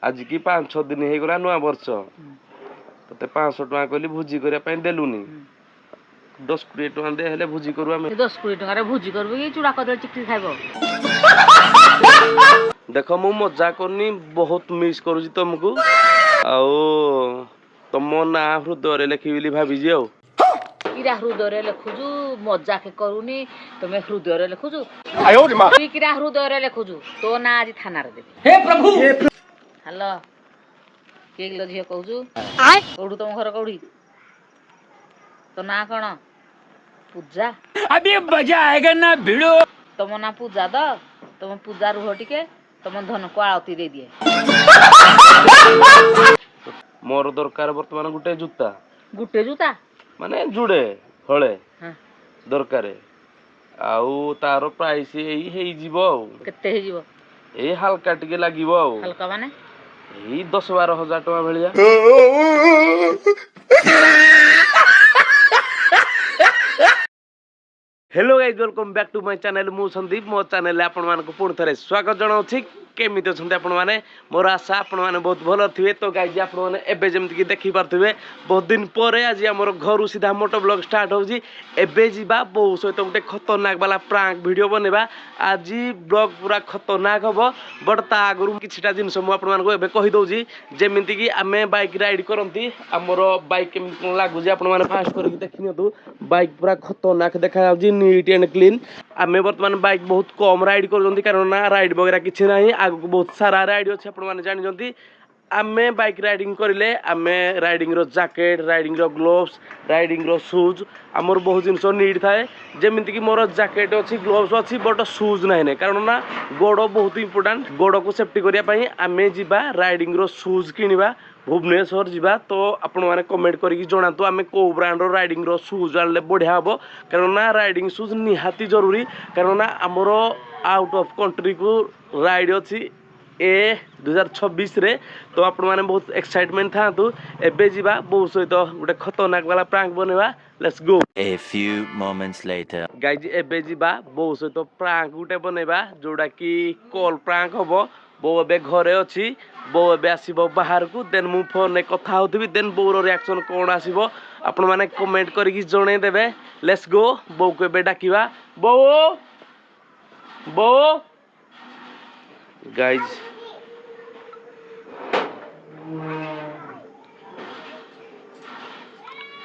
आज की 5-6 दिन हो गला नुआ वर्ष ते 500 टका कहली भोजी करिया पई देलुनी 10-20 टका दे हेले भोजी करू हम 10-20 टका रे भोजी करबो कि चूड़ा कदली चिकटी खाइबो देखो मु मजा करनी बहुत मिस करूची तुमको आउ तुम ना हृदय रे लिखी बोली भाभी जी किरा हृदय रे लिखुजु मजा के करूनी तमे हृदय रे लिखुजु तू किरा हृदय रे लिखुजु तो ना आज थाना रे देबी हे प्रभु हेलो के गिलो झियो कहूजु कोडू तुम घर कोडी तो ना कोन पूजा अभी मजा आएगा ना भिड़ो तुम ना पूजा द तुम पूजा रुह टिके तुम धन को आळती दे दिए मोर दरकार वर्तमान गुटे जूता माने जुड़े हळे दरकार आउ तार प्राइस एई हेई जीवो केते हे जीवो ए हल्का टिके लागिवो आउ हल्का माने एई 10-12 हजार टका भेलिया hello guys welcome back to my channel मु संदीप मो चैनल आपण मान को पुण थरे स्वागत जणाउछि केमिति छथि आपण माने मोर आशा आपण माने बहुत भलो थिवे तो गाइस आपण माने एबे जेमति कि देखि पारथिबे बहुत दिन परे आज हमर घरु सीधा मोटो ब्लॉग स्टार्ट होउछि एबे जीबा बहु सहित गोटे खतरनाक वाला प्रांक वीडियो बनेबा आज ब्लॉग पूरा खतरनाक हबो बट ता आगरु किछटा जिंस मु आपण मान को एबे कहि दउछि जेमिति कि आमे बाइक राइड करंती हमर बाइक केमिति कोन लागु जे आपण माने फास्ट करके देखिनियतु बाइक पूरा खतरनाक देखा जाउछि नीट एंड क्लीन आमे वर्तमान बाइक बहुत कम राइड कर कारण ना राइड वगैरह किसी ना आग बहुत सारा राइड अच्छे आपने जानी आमे बाइक राइडिंग करें आमे राइडिंग रो जैकेट राइडिंग रो ग्लोव्स राइडिंग रो शूज आमर बहुत जिनस नीड थाए जमीती कि मोर जैकेट अच्छी ग्लोव्स अच्छी बट शूज ना कारण ना गोड़ बहुत इंपोर्टेंट गोड़ को सेफ्टी करने आमे जीवा राइडिंग रो शूज किनिबा भुवनेश्वर जीवा तो आपण मैंने कमेंट करके जनातु आम कौ ब्रांड शूज आनले बढ़िया हम कारण ना राइडिंग शूज निहाती जरूरी कारण ना आमर आउट ऑफ कंट्री को राइड अच्छी 2026 रे तो आपण मैंने बहुत एक्साइटमेंट था एबे जीवा बहुत सहित गोटे खतरनाक वाला प्रांक बनेवा let's go A few moments later guys एबे जीवा बहुत सहित प्रांक गोटे बनेवा जोड़ा कि कॉल प्रांक हबो बो ए घरे अच्छी बो ए आसब बाहर को देन मु फोन में कथा होती देन बोर रिएक्शन कौन आसब आपण मैंने कमेंट करके जनईदेवे लेट्स गो बो को ए डाकिबा बो बो गाइज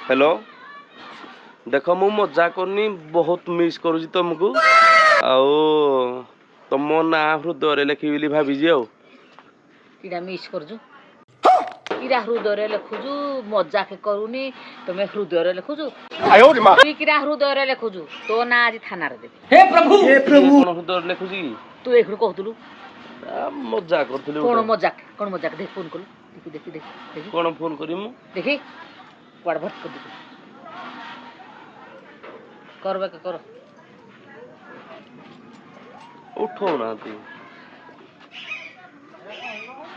हेलो देखो मु मजा करनी बहुत मिस करूची तुमको आउ तुम ना हृदय रे लिखी बोली भाभी जी किरा मिस करजु किरा हृदय रे लिखुजु मजा के करूनी तमे हृदय रे लिखुजु तू किरा हृदय रे लिखुजु तो ना आज थाना रे देबी हे प्रभु कोन हृदय रे लिखुजी तू एखु कहतलु मजा करथलु कोन मजाक देख फोन करू देखि कोन फोन करी मु देखि पड़ भट कर दे करबे के कर उठो ना तू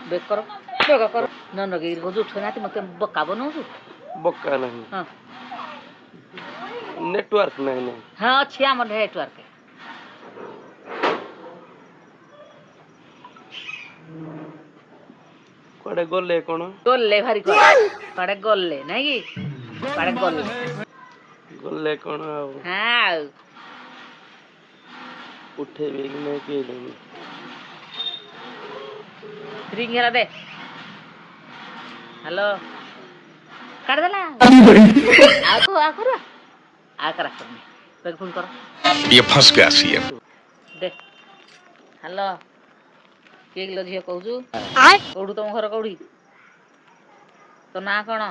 बेक कर न गिर गजु उठो ना मते बक्का बनौजु बक्का नहीं हां नेटवर्क नहीं हां अछि हमर नेटवर्क कड़े गले कोन गले भारी कड़े गले नहीं कि कड़े गले कोन हां उठे भी नहीं के नहीं रिंग हेला दे हेलो काट देला आ करा फोन कर ये फंस गया सीएम दे हेलो के गिलो झियो कहूजु कोडू तुम घर कोडी तो ना कोन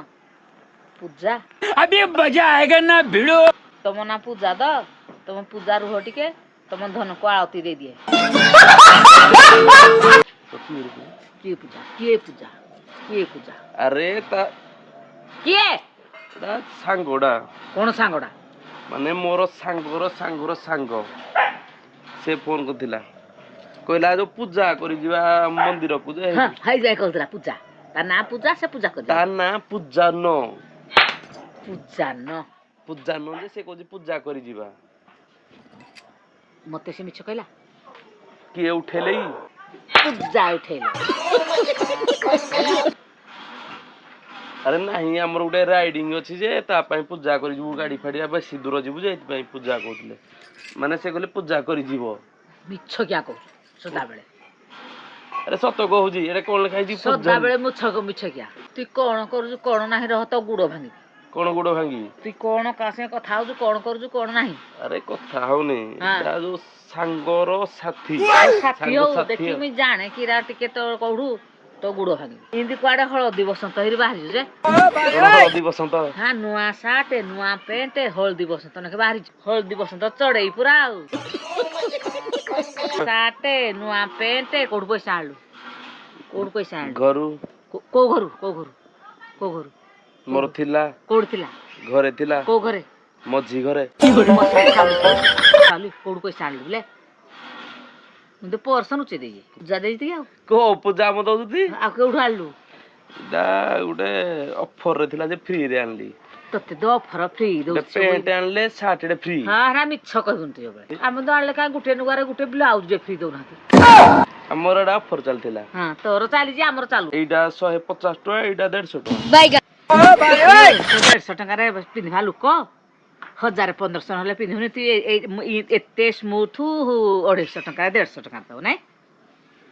पूजा अभी मजा आएगा ना भिड़ो तुम ना पूजा द तुम पूजा रुह टिके तुम धन को आळती दे दिए के पूजा अरे ता किए सांगोडा कोन सांगोडा माने मोर सांगोर सांग से फोन करथिला कहला जो पूजा करी जीवा मंदिर पूजा हां हाई जाय कहतला पूजा ता ना पूजा से पूजा कर ता ना पूजा न जे से कोजी पूजा करी जीवा मते से मिछ कहला किए उठेले ପୂଜା ଉଠେଇଲ। ଆରେ ନାହିଁ ଆମର ଗୋଟେ ରାଇଡିଂ ଅଛି ଯେ ତା ପାଇଁ ପୂଜା କରି ଯିବୁ ଗାଡି ଫାଡି ବେଶୀ ଦୂର ଯିବୁ ଯେ ଏଥିପାଇଁ ପୂଜା କହୁଥିଲେ ମାନେ ସେ କହିଲେ ପୂଜା କରି ଯିବ। ମିଛ କିଆ କହୁଛୁ ସଦାବେଳେ ଆରେ ସତ କହୁଛି ଏଟା କଣ ଲେଖା ହେଇଛି ପୂଜା ସଦାବେଳେ ମିଛ କିଆ। ତୁଇ କଣ କରୁଛୁ କଣ ନାହିଁ ରହ ତ ଗୁଡ଼ ଭାଙ୍ଗିବି। କଣ ଗୋଡ ଭାଙ୍ଗିବି? ତୁଇ କଣ କାହା ସାଙ୍ଗେ କଥା ହଉଛୁ କଣ କରୁଛୁ କଣ ନାହିଁ। ଆରେ କଥା ହଉନି ହଁ। ଏଟା ଯୋଉ ସାଙ୍ଗର ସାଥୀ ସାଥୀ ସାଙ୍ଗ ହଉ ସାଥୀ ଦେଖି ମୁଇଁ ଜାଣେ କିରା ଟିକେ ତ କଉଠୁ ତ ଗୁଡ଼ ଭାଙ୍ଗିବି। ଏମିତି କୁଆଡେ ହଳଦୀ ବସନ୍ତ ହେଇରି ବାହାରିଛୁ ଯେ ହଳଦୀ ବସନ୍ତ ହଁ ନୂଆ ସାର୍ଟ ନୂଆ ପ୍ୟାଣ୍ଟ ହଳଦୀ ବସନ୍ତ ନାକେ ବାହାରିଛୁ। ହଳଦୀ ବସନ୍ତ ଚଢେଇ ପୁରା ଆଉ ସାର୍ଟ ନୂଆ ପ୍ୟାଣ୍ଟ କୋଉଠୁ ପଇସା ଆଣିଲୁ? କୋଉଠୁ ପଇସା ଆଣିଲୁ? ଘରୁ କୋଉ ଘରୁ କୋଉ ଘରୁ କୋଉ ଘରୁ? ମୋର ଥିଲା କୋଉଠି ଥିଲା? ଘରେ ଥିଲା କୋଉ ଘରେ? ମଝି ଘରେ। କୋଉଠୁ ପଇସା ଆଣିଲୁ ବୋଲେ ମୁଁ ତ ପର୍ସ ନୁଚେଇ ଦେଇଛି ପୂଜା ଦେଇଛି ଆଉ କୋଉ ପୂଜା ଆମ ଦଉଛନ୍ତି ଆଉ କେଉଠୁ ଆଣିଲୁ? ଏଟା ଗୋଟେ ଅଫରରେ ଥିଲା ଯେ ଫ୍ରିରେ ଆଣିଲି। ତତେ ତ ଅଫର ଫ୍ରି ଗୋଟେ ଦଉଛି ପ୍ୟାଣ୍ଟ ଆଣିଲେ ସାର୍ଟଟେ ଫ୍ରି। ହଁ ହେରା ମିଛ କହିବୁନି ତୁ ଏବେ। ଆମେ ତ ଆଣିଲେ କାଇଁ ଗୋଟେ ନୁଗାରେ ଗୋଟେ ବ୍ଲାଉଜ ଯେ ଫ୍ରି ଦଉନାହାନ୍ତି। ଆମର ଏଟା ଅଫର ଚାଲିଥିଲା। ହଁ ତୋର ଚାଲିଛି ଆମର ଚାଲୁ। ଏଇଟା 150 ଟଙ୍କା ଏଇଟା 150 ଟଙ୍କା। 150 ଟଙ୍କାରେ ପିନ୍ଧିବା ଲୋକ 1000-1500 ହେଲେ ପିନ୍ଧୁନି ତୁ ଏତେ ସ୍ମୁଥ 250 ଟଙ୍କା 150 ଟଙ୍କା ଦବ ନାଇଁ।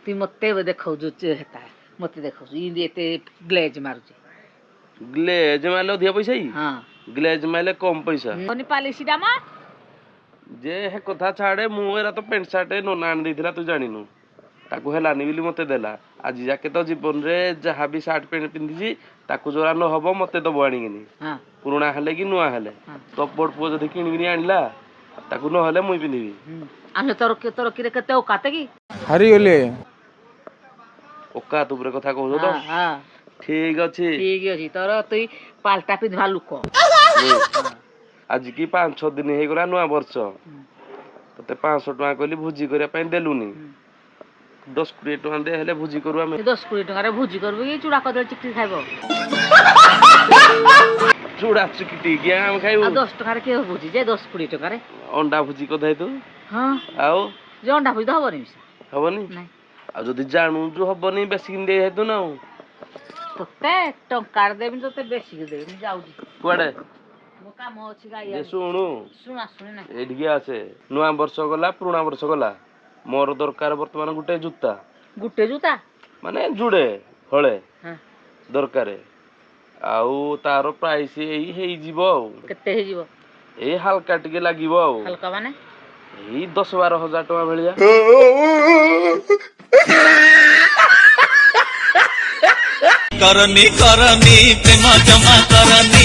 ତୁଇ ମତେ ଦେଖାଉଛୁ ହେତା ମତେ ଦେଖାଉଛୁ ଇନ୍ତି ଏତେ ଗ୍ଲେଜ ମାରୁଛି। ଗ୍ଲେଜ ମାଇଲେ ଅଧିକ ପଇସା କି? ହଁ ଗ୍ଲେଜ ମାଇଲେ କମ ପଇସା। ପାଲିସି ଟା ମ ଯେ ହେ କଥା ଛାଡେ ମୁଁ ଏରା ତ ପ୍ୟାଣ୍ଟ ସାର୍ଟ ନନା ଆଣି ଦେଇଥିଲା ତୁ ଜାଣିନୁ। ତାକୁ ହେଲାନି ବୋଲି ମତେ ଦେଲା। ଆଜି ଯାକେ ତ ଜୀବନରେ ଯାହା ବି ସାର୍ଟ ପ୍ୟାଣ୍ଟ ପିନ୍ଧିଛି ତାକୁ ଯୋରା ନହବ ମତେ ଦବ ଆଣିକିନି। ହଁ ପୁରୁଣା ହେଲେ କି ନୂଆ ହେଲେ ହଁ ତ ବଡ ପୁଅ ଯଦି କିଣିକିନି ଆଣିଲା ତାକୁ ନହେଲେ ମୁଇଁ ପିନ୍ଧିବି। ଆମେ ତୋର କିରେ କେତେ ଓକାତ କି? ହାରିଗଲେ ଓକାତ ଉପରେ କଥା କହୁଛ ତ? ହଁ ହଁ ଠିକ ଅଛି। ଠିକ ଅଛି ତୋର ତୁଇ ପାଲଟା ପିନ୍ଧିବା ଲୋକ। ଆଜି କି 5-6 ଦିନ ହେଇଗଲା ନୂଆ ବର୍ଷ ତତେ 500 ଟଙ୍କା କହିଲି ଭୋଜି କରିବା ପାଇଁ ଦେଲୁନି। 10-20 ଟଙ୍କା ଦେ ହେଲେ ଭୋଜି କରୁ ଆମେ। 10-20 ଟଙ୍କାରେ ଭୋଜି କରିବୁ କି ଚୁଡା କଦଳୀ ଚିକିଟି ଖାଇବ? ଚୁଡା ଚିକିଟିକି ଆମେ ଖାଇବୁ। ଆଉ 10 ଟଙ୍କାରେ କିଏ ଭୋଜି ଯେ 10-20 ଟଙ୍କାରେ ଅଣ୍ଡା ଭୋଜି କଥା ହେଇତୁ। ହଁ ଆଉ ଯେ ଅଣ୍ଡା ଭୋଜି ତ ହବନି ମିଶା ହବନି ନାଇଁ। ଆଉ ଯଦି ଜାଣୁଛୁ ହବନି ବେଶୀ କିଣି ଦେଇ ହେଇତୁ ନା ଆଉ। ତତେ ଟଙ୍କାଟେ ଦେବି ତତେ ବେଶୀକି ଦେବି ମୁଁ ଯାଉଛି। କୁଆଡେ? ମୋ କାମ ଅଛି ଗାଈ ଯେ ଆଣି ଶୁଣୁ ଶୁଣା ଶୁଣି ନାହିଁ। ଏଇଠିକି ଆସେ। ନୂଆ ବର୍ଷ ଗଲା ପୁରୁଣା ବର୍ଷ ଗଲା ମୋର ଦରକାର ବର୍ତ୍ତମାନ ଗୋଟେ ଜୁତା। ଗୋଟେ ଜୁତା ମାନେ ଜୁଡେ ହଳେ ହଁ ଦରକାରେ। ଆଉ ତାର ପ୍ରାଇସ୍ ଏଇ ହେଇଯିବ ଆଉ କେତେ ହେଇଯିବ? ଏଇ ହାଲକା ଟିକେ ଲାଗିବ ଆଉ ହାଲକା ମାନେ ଏଇ 10-12 ହଜାର ଟଙ୍କା ଭଳିଆ। କରନି କରନି ପ୍ରେମ ଜମା କରନି।